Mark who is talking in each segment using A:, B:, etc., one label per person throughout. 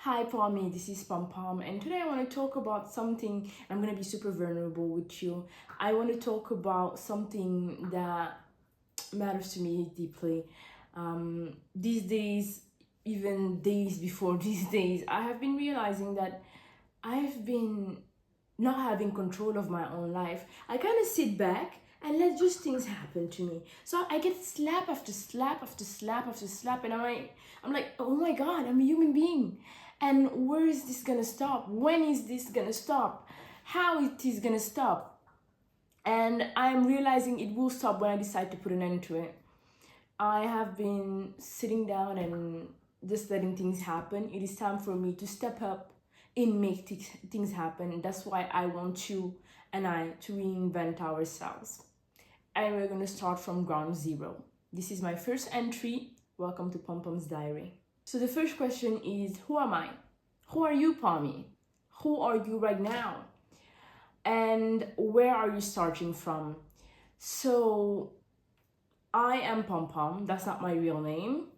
A: Hi Pommie, this is Pom, and today I want to talk about something. I'm going to be super vulnerable with you. I want to talk about something that matters to me deeply. These days, even days before these days, I have been realizing that I've been not having control of my own life. I kind of sit back and let just things happen to me. So I get slap after slap after slap after slap, and I'm like, oh my God, I'm a human being. And where is this gonna stop? When is this gonna stop? How it is gonna stop? And I'm realizing it will stop when I decide to put an end to it. I have been sitting down and just letting things happen. It is time for me to step up and make things happen. That's why I want you and I to reinvent ourselves. And we're gonna start from ground zero. This is my first entry. Welcome to Pompom's Diary. So the first question is, who am I? Who are you, Pommie? Who are you right now? And where are you starting from? So I am Pompom. That's not my real name.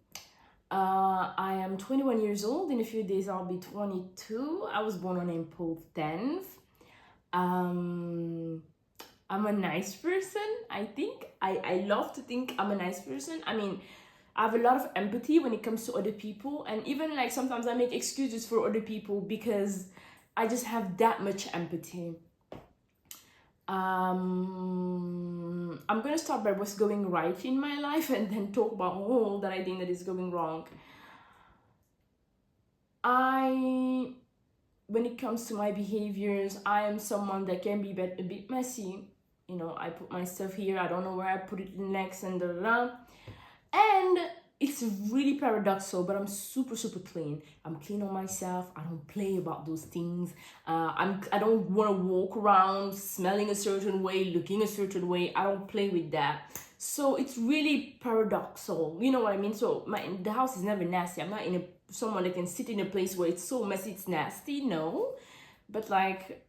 A: I am 21 years old. In a few days, I'll be 22. I was born on April 10th. I'm a nice person, I think. I love to think I'm a nice person. I mean, I have a lot of empathy when it comes to other people, and even like sometimes I make excuses for other people because I just have that much empathy. I'm gonna start by what's going right in my life and then talk about all that I think that is going wrong. When it comes to my behaviors, I am someone that can be a bit messy. You know, I put my stuff here, I don't know where I put it next, and and it's really paradoxical, but I'm super clean. I'm clean on myself. I don't play about those things. I don't want to walk around smelling a certain way, looking a certain way. I don't play with that. So it's really paradoxical. You know what I mean? So the house is never nasty. I'm not someone that can sit in a place where it's so messy it's nasty. No, but like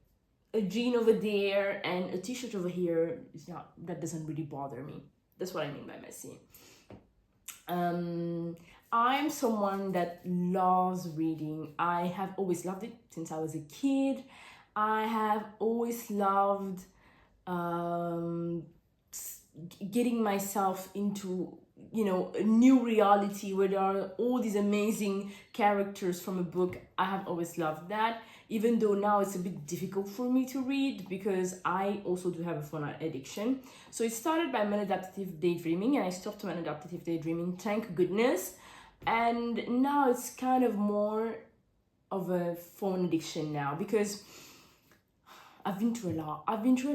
A: a jean over there and a t-shirt over here is not. That doesn't really bother me. That's what I mean by messy. I'm someone that loves reading. I have always loved it since I was a kid. I have always loved getting myself into, a new reality where there are all these amazing characters from a book. I have always loved that, even though now it's a bit difficult for me to read because I also do have a phone addiction. So it started by maladaptive daydreaming, and I stopped maladaptive daydreaming, thank goodness. And now it's kind of more of a phone addiction now because I've been through a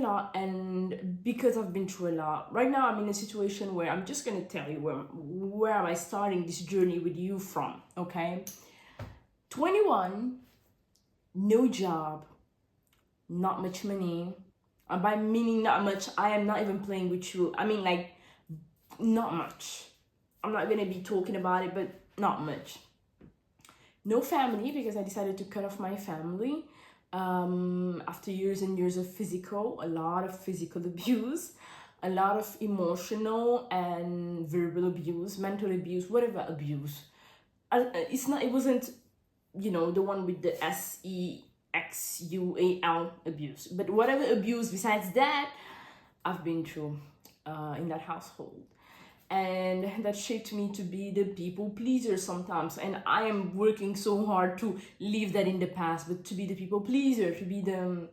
A: lot, and because I've been through a lot, right now I'm in a situation where I'm just gonna tell you where am I starting this journey with you from, okay? 21, no job, not much money. And by meaning not much, I am not even playing with you. I mean, like, not much. I'm not gonna be talking about it, but not much. No family, because I decided to cut off my family. After years and years of a lot of physical abuse, a lot of emotional and verbal abuse, mental abuse, whatever abuse. It wasn't, the one with the SEXUAL abuse, but whatever abuse besides that, I've been through in that household. And that shaped me to be the people pleaser sometimes, and I am working so hard to leave that in the past, but to be the people pleaser, to be the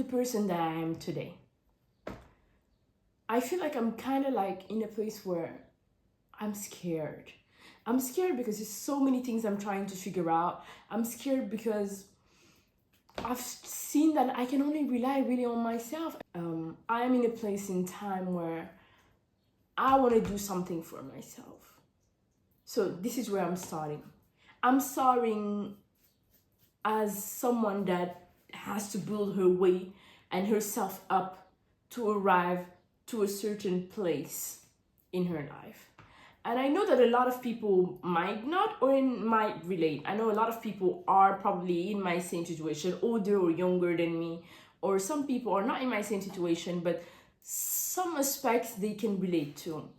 A: person that I am today. I feel like I'm kind of like in a place where I'm scared because there's so many things I'm trying to figure out. I'm scared because I've seen that I can only rely really on myself. I am in a place in time where I want to do something for myself. So this is where I'm starting. I'm starting as someone that has to build her way and herself up to arrive to a certain place in her life. And I know that a lot of people might not or might relate. I know a lot of people are probably in my same situation, older or younger than me, or some people are not in my same situation, but some aspects they can relate to.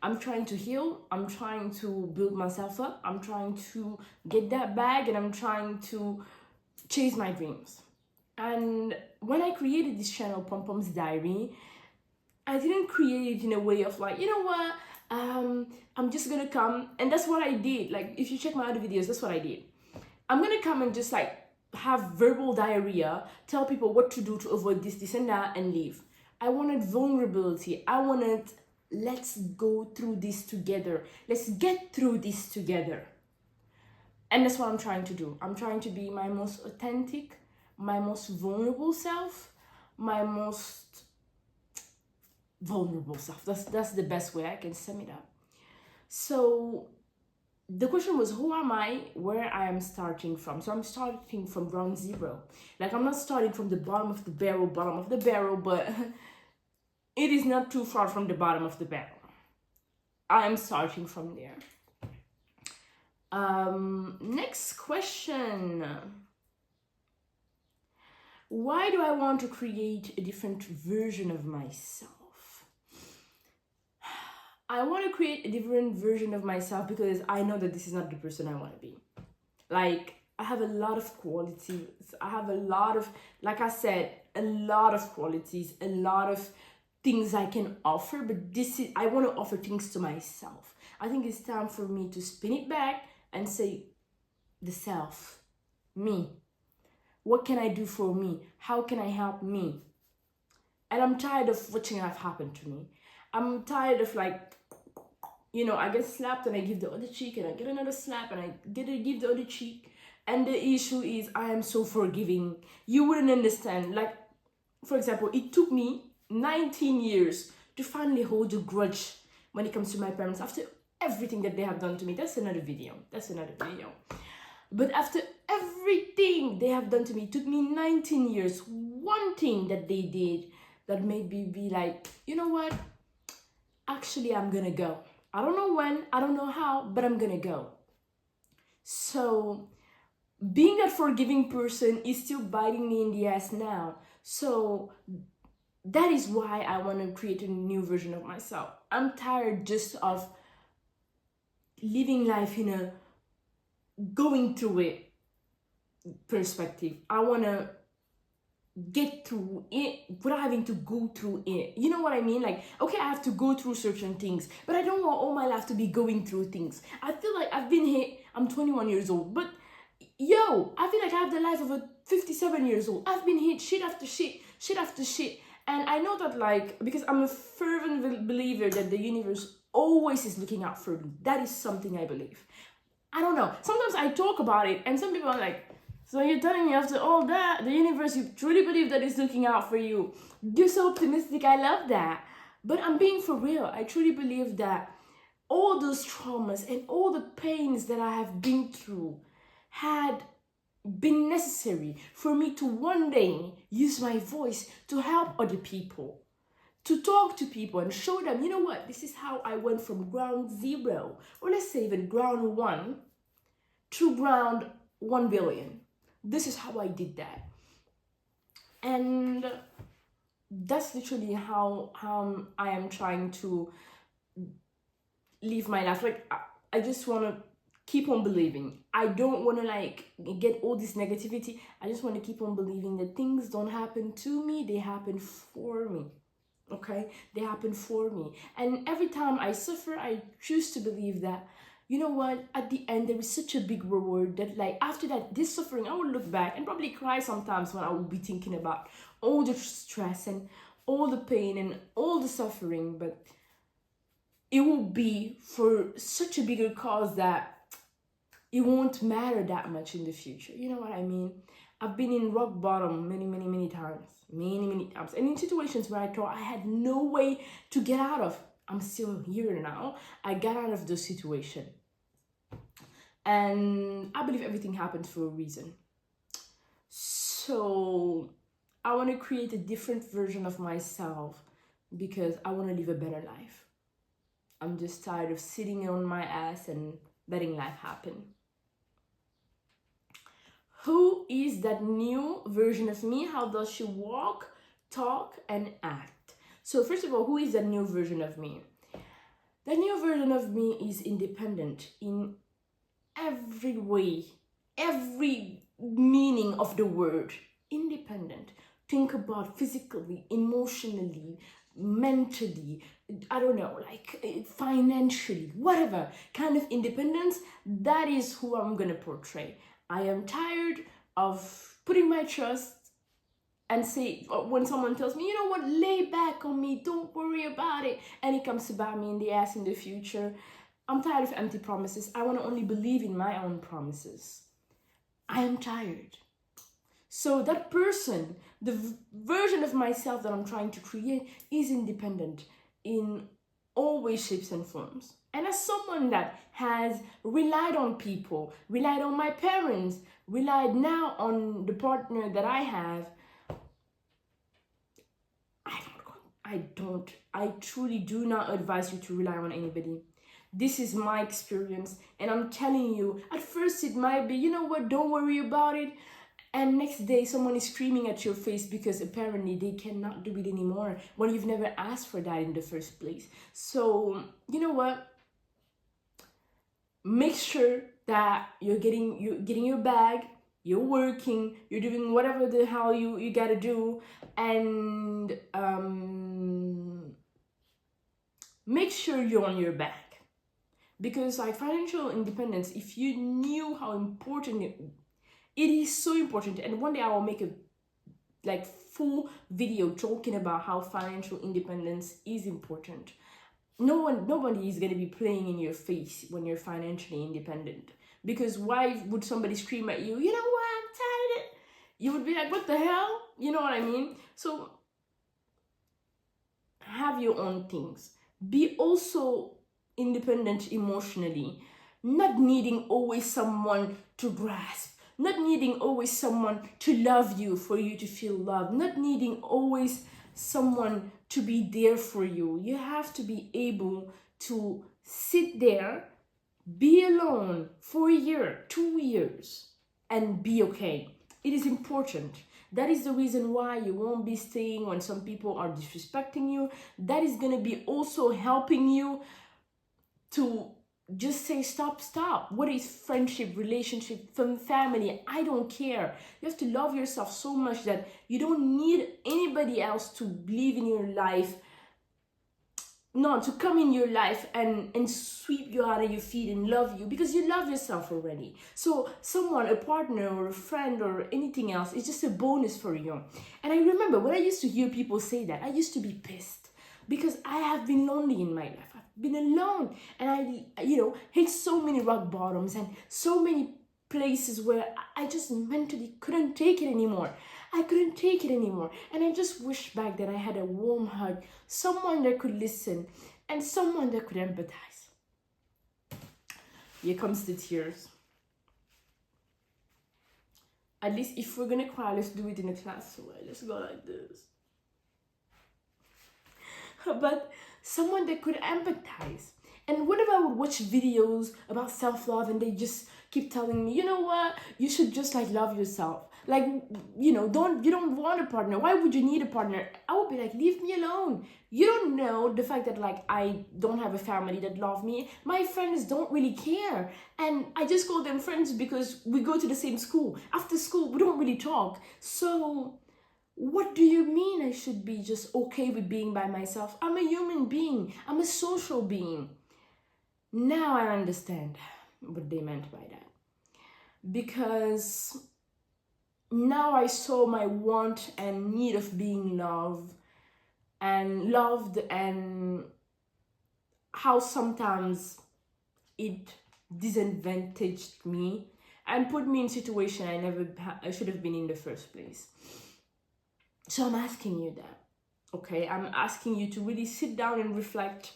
A: I'm trying to heal. I'm trying to build myself up. I'm trying to get that bag, and I'm trying to chase my dreams. And when I created this channel, Pompom's Diary, I didn't create it in a way of like, you know what, I'm just gonna come, and that's what I did. Like, if you check my other videos, that's what I did. I'm gonna come and just like have verbal diarrhea, tell people what to do to avoid this, and that, and leave. I wanted vulnerability. I wanted, let's go through this together. Let's get through this together. And that's what I'm trying to do. I'm trying to be my most authentic, my most vulnerable self, my most vulnerable self. That's the best way I can sum it up. So the question was, who am I, where I am starting from? So I'm starting from ground zero. Like, I'm not starting from the bottom of the barrel, but it is not too far from the bottom of the barrel. I am starting from there. Next question. Why do I want to create a different version of myself? I want to create a different version of myself because I know that this is not the person I want to be. Like, I have a lot of qualities. I have a lot of, like I said, a lot of qualities, a lot of things I can offer, but I want to offer things to myself. I think it's time for me to spin it back and say, the self, me. What can I do for me? How can I help me? And I'm tired of watching life happen to me. I'm tired of, like, you know, I get slapped and I give the other cheek, and I get another slap and I give the other cheek. And the issue is, I am so forgiving. You wouldn't understand. Like, for example, it took me 19 years to finally hold a grudge when it comes to my parents after everything that they have done to me. That's another video. But after everything they have done to me, it took me 19 years. One thing that they did that made me be like, you know what? Actually, I'm gonna go. I don't know when, I don't know how, but I'm gonna go. So being that forgiving person is still biting me in the ass now. So that is why I want to create a new version of myself. I'm tired just of living life in a going through it perspective. I want to get through it without having to go through it. You know what I mean? Like, okay, I have to go through certain things, but I don't want all my life to be going through things. I feel like I've been hit. I'm 21 years old, but I feel like I have the life of a 57 years old. I've been hit shit after shit after shit. And I know that, like, because I'm a fervent believer that the universe always is looking out for me. That is something I believe. I don't know. Sometimes I talk about it and some people are like, so you're telling me after all that, the universe, you truly believe that it's looking out for you. You're so optimistic. I love that. But I'm being for real. I truly believe that all those traumas and all the pains that I have been through had been necessary for me to one day use my voice to help other people, to talk to people and show them, you know what, this is how I went from ground zero, or let's say even ground one, to ground 1 billion. This is how I did that. And that's literally how I am trying to live my life. Like, I just want to keep on believing. I don't want to like get all this negativity. I just want to keep on believing that things don't happen to me, they happen for me. Okay, they happen for me. And every time I suffer, I choose to believe that, you know what, at the end there is such a big reward that, like, after that, this suffering, I will look back and probably cry sometimes when I will be thinking about all the stress and all the pain and all the suffering, but it will be for such a bigger cause that it won't matter that much in the future. You know what I mean? I've been in rock bottom many times. And in situations where I thought I had no way to get out of. I'm still here now. I got out of the situation. And I believe everything happens for a reason. So I want to create a different version of myself because I want to live a better life. I'm just tired of sitting on my ass and letting life happen. Who is that new version of me? How does she walk, talk, and act? So first of all, who is that new version of me? The new version of me is independent in every way, every meaning of the word. Independent. Think about physically, emotionally, mentally, I don't know, like financially, whatever kind of independence. That is who I'm gonna portray. I am tired of putting my trust and say, when someone tells me, you know what, lay back on me, don't worry about it, and it comes to bite me in the ass in the future. I'm tired of empty promises. I want to only believe in my own promises. I am tired. So that person, the version of myself that I'm trying to create, is independent in all ways, shapes, and forms. And as someone that has relied on people, relied on my parents, relied now on the partner that I have, I truly do not advise you to rely on anybody. This is my experience, and I'm telling you, at first it might be, you know what, don't worry about it. And next day, someone is screaming at your face because apparently they cannot do it anymore when you've never asked for that in the first place. So, you know what? Make sure that you're getting your bag, you're working, you're doing whatever the hell you gotta do, and make sure you're on your back. Because like financial independence, if you knew how important it is, so important. And one day I will make a like full video talking about how financial independence is important. Nobody is going to be playing in your face when you're financially independent. Because why would somebody scream at you, you know what, I'm tired of it? You would be like, what the hell? You know what I mean? So have your own things. Be also independent emotionally, not needing always someone to grasp, not needing always someone to love you for you to feel loved, not needing always someone to be there for you. You have to be able to sit there, be alone for a year, 2 years, and be okay. It is important. That is the reason why you won't be staying when some people are disrespecting you. That is going to be also helping you to just say stop. What is friendship, relationship, family? I don't care. You have to love yourself so much that you don't need anybody else to live in your life, to come in your life and sweep you out of your feet and love you, because you love yourself already. So someone, a partner or a friend or anything else, is just a bonus for you. And I remember when I used to hear people say that, I used to be pissed, because I have been lonely in my life. I've been alone, and I hit so many rock bottoms and so many places where I just mentally couldn't take it anymore. I couldn't take it anymore. And I just wished back that I had a warm hug, someone that could listen, and someone that could empathize. Here comes the tears. At least if we're gonna cry, let's do it in a class way. Let's go like this. But someone that could empathize. And whenever I would watch videos about self-love and they just keep telling me, you know what, you should just like love yourself. Like, you don't want a partner. Why would you need a partner? I would be like, leave me alone. You don't know the fact that like I don't have a family that love me. My friends don't really care. And I just call them friends because we go to the same school. After school, we don't really talk. So what do you mean I should be just okay with being by myself? I'm a human being. I'm a social being. Now I understand what they meant by that. Because now I saw my want and need of being loved, and how sometimes it disadvantaged me and put me in a situation I should have been in the first place. So I'm asking you that, okay? I'm asking you to really sit down and reflect,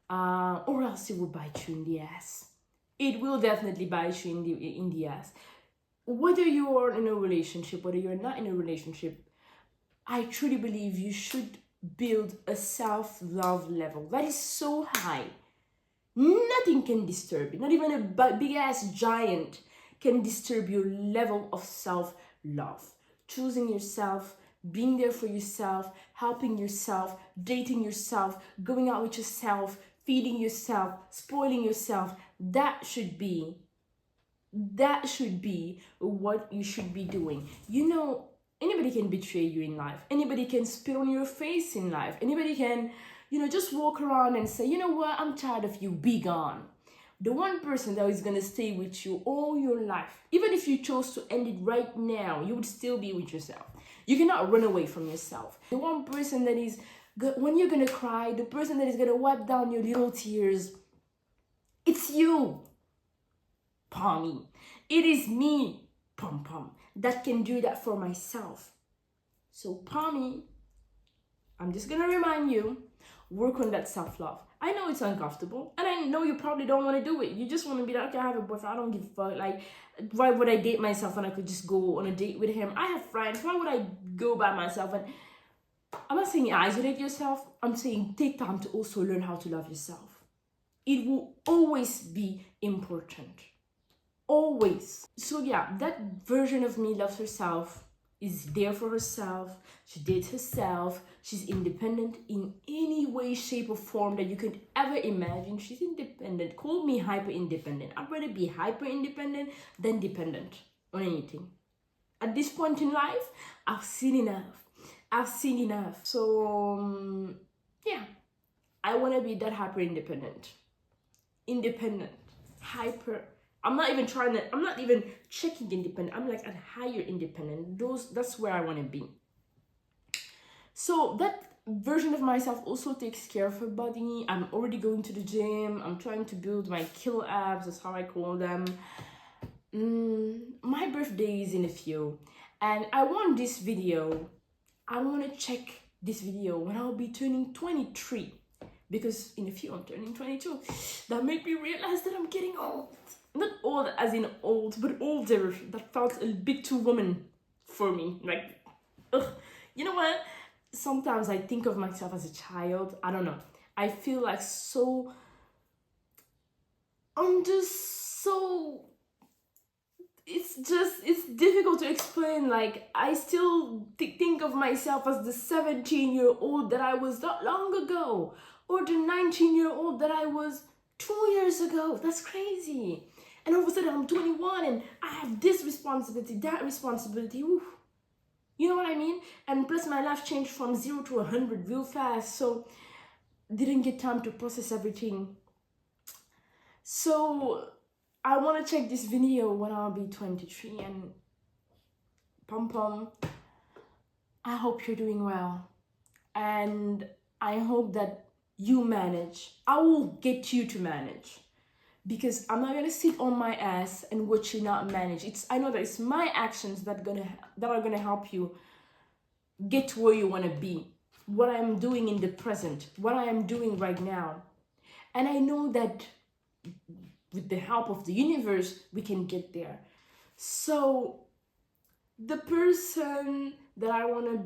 A: or else it will bite you in the ass. It will definitely bite you in the ass. Whether you are in a relationship, whether you're not in a relationship, I truly believe you should build a self-love level that is so high. Nothing can disturb it. Not even a big-ass giant can disturb your level of self-love. Choosing yourself, being there for yourself, helping yourself, dating yourself, going out with yourself, feeding yourself, spoiling yourself. That should be what you should be doing. You know, anybody can betray you in life. Anybody can spit on your face in life. Anybody can, just walk around and say, you know what, I'm tired of you, be gone. The one person that is going to stay with you all your life, even if you chose to end it right now, you would still be with yourself. You cannot run away from yourself. The one person that is, when you're going to cry, the person that is going to wipe down your little tears, it's you, Pommie. It is me, Pom, that can do that for myself. So, Pommie, I'm just going to remind you, work on that self-love. I know it's uncomfortable, and I know you probably don't want to do it. You just want to be like, okay, I have a boyfriend, I don't give a fuck. Like, why would I date myself when I could just go on a date with him? I have friends. Why would I go by myself? And I'm not saying isolate yourself. I'm saying take time to also learn how to love yourself. It will always be important. Always. So yeah, that version of me loves herself, is there for herself, she dates herself, she's independent in any way, shape, or form that you could ever imagine. She's independent. Call me hyper independent. I'd rather be hyper independent than dependent on anything. At this point in life, I've seen enough. So yeah, I want to be that hyper independent, hyper. I'm not even checking independent. I'm like a higher independent. That's where I want to be. So that version of myself also takes care of her body. I'm already going to the gym. I'm trying to build my killer abs. That's how I call them. My birthday is in a few, and I want to check this video when I'll be turning 23, because in a few I'm turning 22. That made me realize that I'm getting old. Not old as in old, but older. That felt a bit too woman for me. Like, ugh. You know what? Sometimes I think of myself as a child. I don't know. I feel like it's difficult to explain. Like, I still think of myself as the 17-year-old that I was not long ago, or the 19-year-old that I was 2 years ago. That's crazy. And all of a sudden I'm 21 and I have this responsibility, that responsibility. Oof. You know what I mean? And plus my life changed from 0 to 100 real fast, so didn't get time to process everything. So I want to check this video when I'll be 23. And Pom, I hope you're doing well, and I hope that you manage. I will get you to manage, because I'm not gonna sit on my ass and watch you not manage. I know that it's my actions that are gonna help you get to where you wanna be. What I'm doing in the present, what I am doing right now, and I know that with the help of the universe, we can get there. So the person that I wanna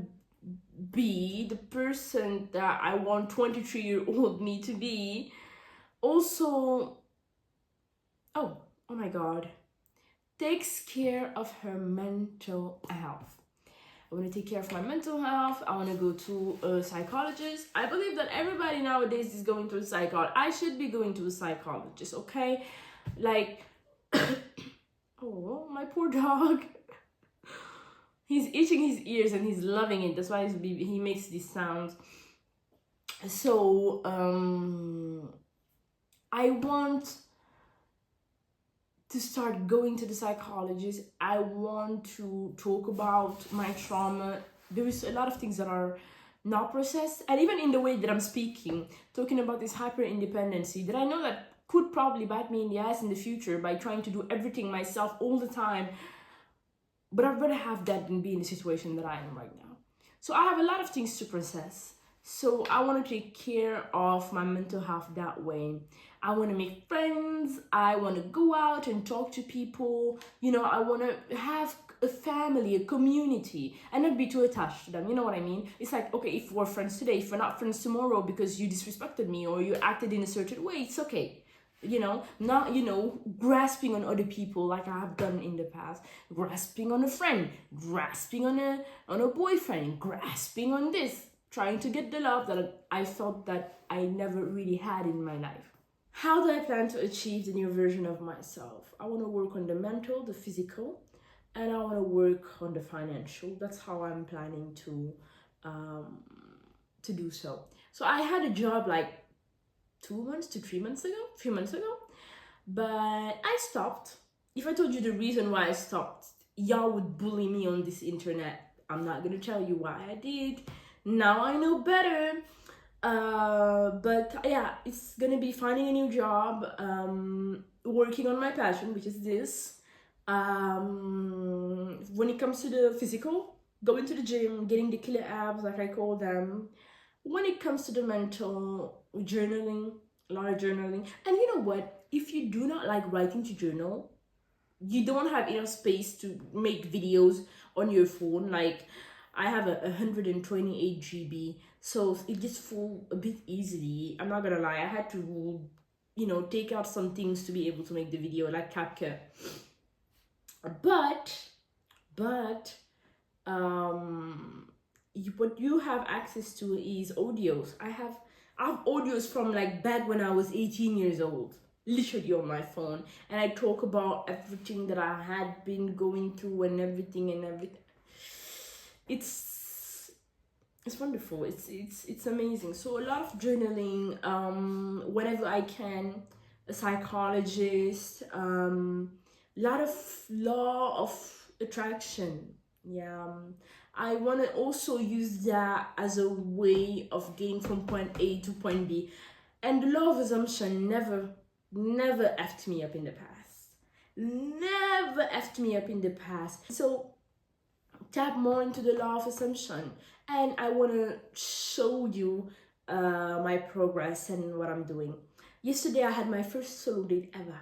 A: be, the person that I want 23-year-old me to be, also, oh my God, takes care of her mental health. I want to take care of my mental health. I want to go to a psychologist. I believe that everybody nowadays is going to a psychologist. I should be going to a psychologist, okay? Like, oh, my poor dog. He's itching his ears and he's loving it. That's why he makes these sounds. So, I want to start going to the psychologist. I want to talk about my trauma. There is a lot of things that are not processed, and even in the way that I'm speaking, talking about this hyper independency that I know that could probably bite me in the ass in the future by trying to do everything myself all the time. But I'd rather have that than be in the situation that I am right now. So I have a lot of things to process. So I want to take care of my mental health that way. I want to make friends. I want to go out and talk to people. You know, I want to have a family, a community, and not be too attached to them. You know what I mean? It's like, okay, if we're friends today, if we're not friends tomorrow because you disrespected me or you acted in a certain way, it's okay. You know, not, grasping on other people like I have done in the past, grasping on a friend, grasping on a boyfriend, grasping on this. trying to get the love that I felt that I never really had in my life. How do I plan to achieve the new version of myself? I want to work on the mental, the physical, and I want to work on the financial. That's how I'm planning um, to do so. So I had a job like 2 months to 3 months ago, a few months ago, but I stopped. If I told you the reason why I stopped, y'all would bully me on this internet. I'm not gonna tell you why I did. Now I know better. But yeah, it's gonna be finding a new job, working on my passion, which is this. When it comes to the physical, going to the gym, getting the killer abs, like I call them. When it comes to the mental, journaling, a lot of journaling. And you know what? If you do not like writing to journal, you don't have enough space to make videos on your phone. Like I have a 128 GB, so it gets full a bit easily. I'm not gonna lie, I had to, take out some things to be able to make the video, like CapCut. But what you have access to is audios. I have audios from like back when I was 18 years old, literally on my phone, and I talk about everything that I had been going through and everything. It's wonderful. It's amazing. So a lot of journaling, whenever I can, a psychologist, lot of law of attraction. Yeah. I want to also use that as a way of getting from point A to point B. And the law of assumption never effed me up in the past. Never effed me up in the past. So tap more into the law of assumption. And I want to show you my progress and what I'm doing. Yesterday I had my first solo date ever.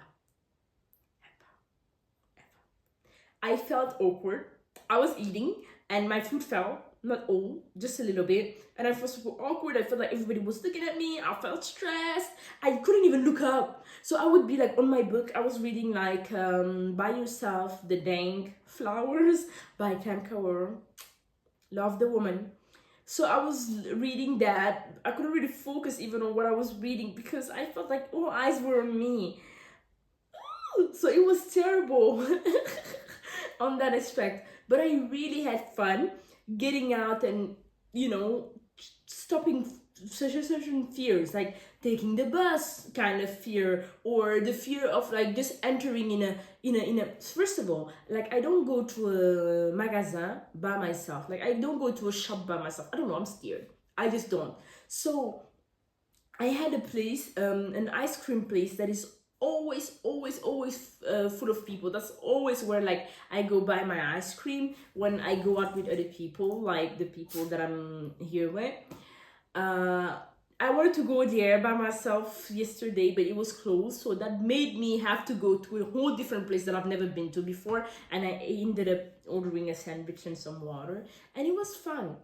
A: I felt awkward. I was eating and my food fell, not all, just a little bit. And I felt super awkward. I felt like everybody was looking at me. I felt stressed. I couldn't even look up. So I would be like on my book. I was reading like By Yourself, The Dang Flowers by Tam Kaur. Love the woman. So I was reading that. I couldn't really focus even on what I was reading because I felt like all eyes were on me. So it was terrible on that aspect. But I really had fun getting out and, stopping certain fears, like taking the bus kind of fear, or the fear of like just entering in a first of all, like I don't go to a magazine by myself. Like I don't go to a shop by myself. I don't know, I'm scared. I just don't. So I had a place, an ice cream place that is always full of people. That's always where like I go buy my ice cream when I go out with other people, like the people that I'm here with. I wanted to go there by myself yesterday, but it was closed, so that made me have to go to a whole different place that I've never been to before, and I ended up ordering a sandwich and some water, and it was fun.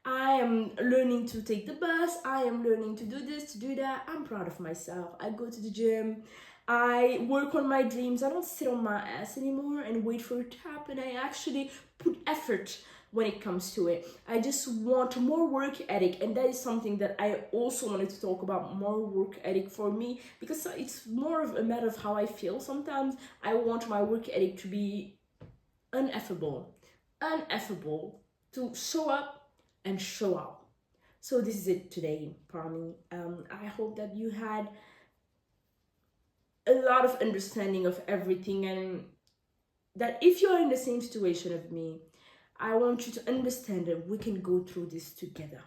A: I am learning to take the bus. I am learning to do this, to do that. I'm proud of myself. I go to the gym. I work on my dreams. I don't sit on my ass anymore and wait for it to happen. I actually put effort when it comes to it. I just want more work ethic, and that is something that I also wanted to talk about, more work ethic for me, because it's more of a matter of how I feel. Sometimes I want my work ethic to be uneffable, to show up and show out. So this is it today, Pommie. I hope that you had a lot of understanding of everything, and that if you're in the same situation of me, I want you to understand that we can go through this together.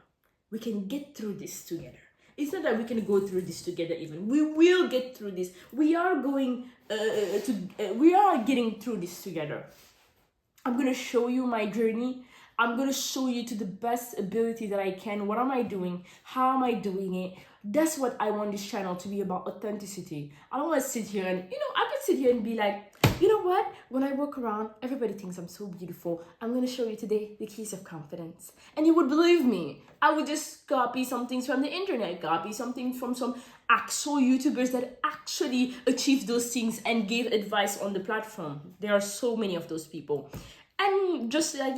A: We can get through this together. It's not that we can go through this together even. We will get through this. We are going we are getting through this together. I'm going to show you my journey. I'm going to show you to the best ability that I can. What am I doing? How am I doing it? That's what I want this channel to be about, authenticity. I don't want to sit here and, I could sit here and be like, you know what? When I walk around, everybody thinks I'm so beautiful. I'm going to show you today the keys of confidence. And you would believe me. I would just copy some things from the internet, copy something from some actual YouTubers that actually achieved those things and gave advice on the platform. There are so many of those people. And just like,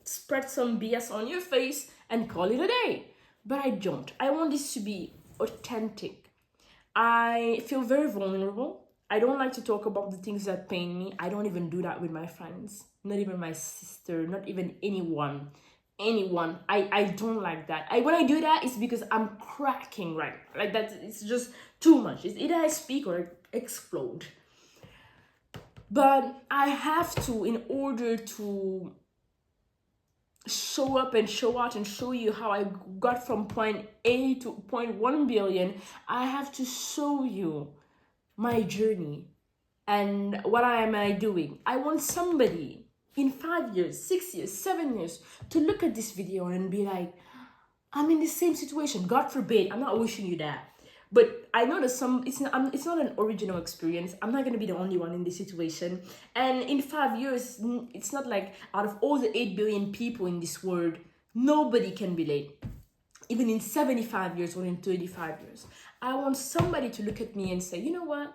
A: spread some BS on your face and call it a day. But I don't. I want this to be authentic. I feel very vulnerable. I don't like to talk about the things that pain me. I don't even do that with my friends, not even my sister, not even anyone. I don't like that. When I do that, it's because I'm cracking, right? Like that, it's just too much. It's either I speak or I explode. But I have to, in order to show up and show out and show you how I got from point A to point 1 billion, I have to show you my journey and what am I doing. I want somebody in 5 years, 6 years, 7 years to look at this video and be like, I'm in the same situation. God forbid, I'm not wishing you that. But I know that it's not an original experience. I'm not going to be the only one in this situation. And in 5 years, it's not like out of all the 8 billion people in this world, nobody can relate. Even in 75 years or in 35 years. I want somebody to look at me and say, you know what?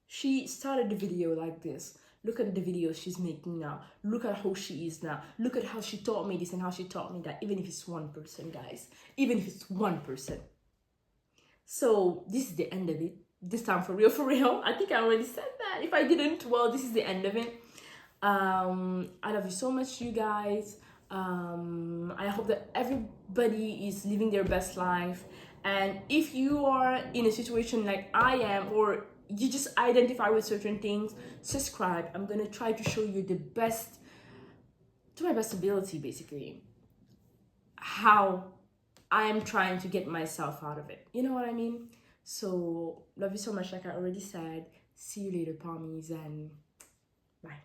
A: She started the video like this. Look at the videos she's making now. Look at how she is now. Look at how she taught me this and how she taught me that. Even if it's 1%, guys. Even if it's 1%. So this is the end of it. This time for real. I think I already said that. If I didn't, well, this is the end of it. I love you so much, you guys. I hope that everybody is living their best life. And if you are in a situation like I am, or you just identify with certain things, subscribe. I'm gonna try to show you the best, to my best ability, basically, how I am trying to get myself out of it. You know what I mean? So, love you so much, like I already said. See you later, Pommies, and bye.